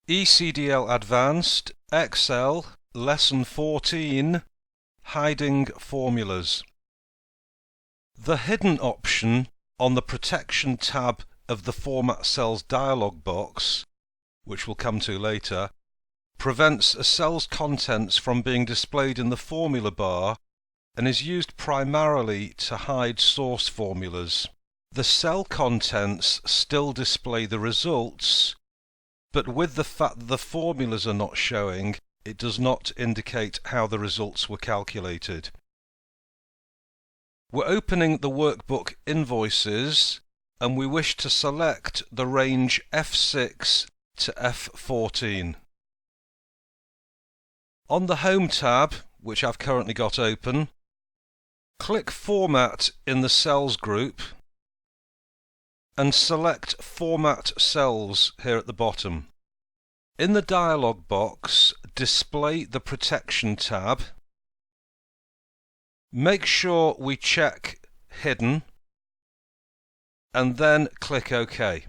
ECDL Advanced, Excel, Lesson 14, Hiding Formulas. The Hidden option on the Protection tab of the Format Cells dialog box, which we'll come to later, prevents a cell's contents from being displayed in the formula bar and is used primarily to hide source formulas. The cell contents still display the results, but with the fact that the formulas are not showing, it does not indicate how the results were calculated. We're opening the workbook Invoices, and we wish to select the range F6 to F14. On the Home tab, which I've currently got open, click Format in the Cells group and select Format Cells here at the bottom. In the dialog box, display the Protection tab. Make sure we check Hidden and then click OK.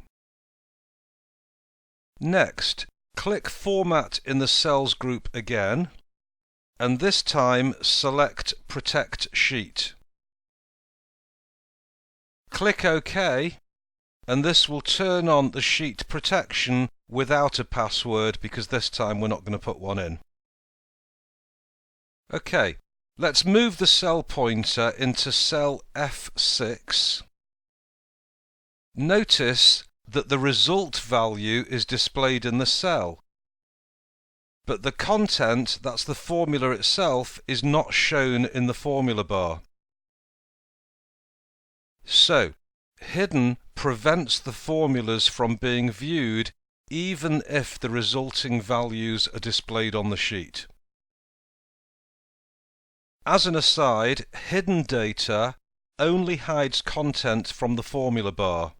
Next, click Format in the Cells group again, and this time select Protect Sheet. Click OK, and this will turn on the sheet protection without a password, because this time we're not going to put one in. OK, let's move the cell pointer into cell F6. Notice that the result value is displayed in the cell, but the content, that's the formula itself, is not shown in the formula bar. So, Hidden prevents the formulas from being viewed even if the resulting values are displayed on the sheet. As an aside, hidden data only hides content from the formula bar.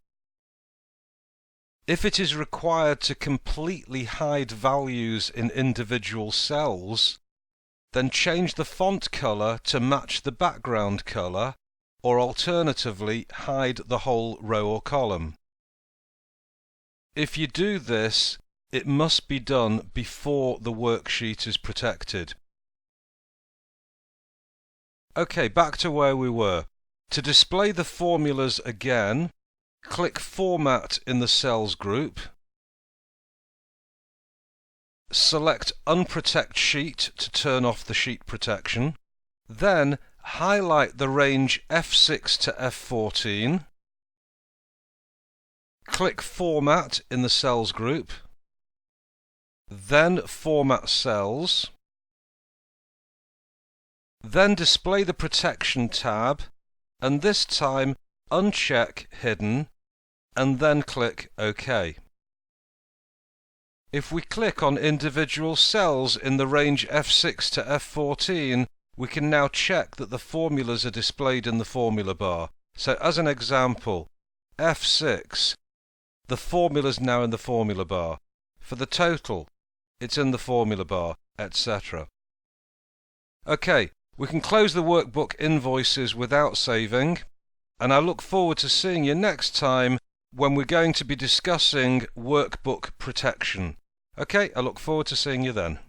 If it is required to completely hide values in individual cells, then change the font color to match the background color, or alternatively hide the whole row or column. If you do this, it must be done before the worksheet is protected. OK, back to where we were. To display the formulas again, click Format in the Cells group, select Unprotect Sheet to turn off the sheet protection, then highlight the range F6 to F14, click Format in the Cells group, then Format Cells, then display the Protection tab, and this time uncheck Hidden, and then click OK. If we click on individual cells in the range F6 to F14, we can now check that the formulas are displayed in the formula bar. So as an example, F6, the formula is now in the formula bar. For the total, it's in the formula bar, etc. OK, we can close the workbook Invoices without saving, and I look forward to seeing you next time when we're going to be discussing workbook protection. OK, I look forward to seeing you then.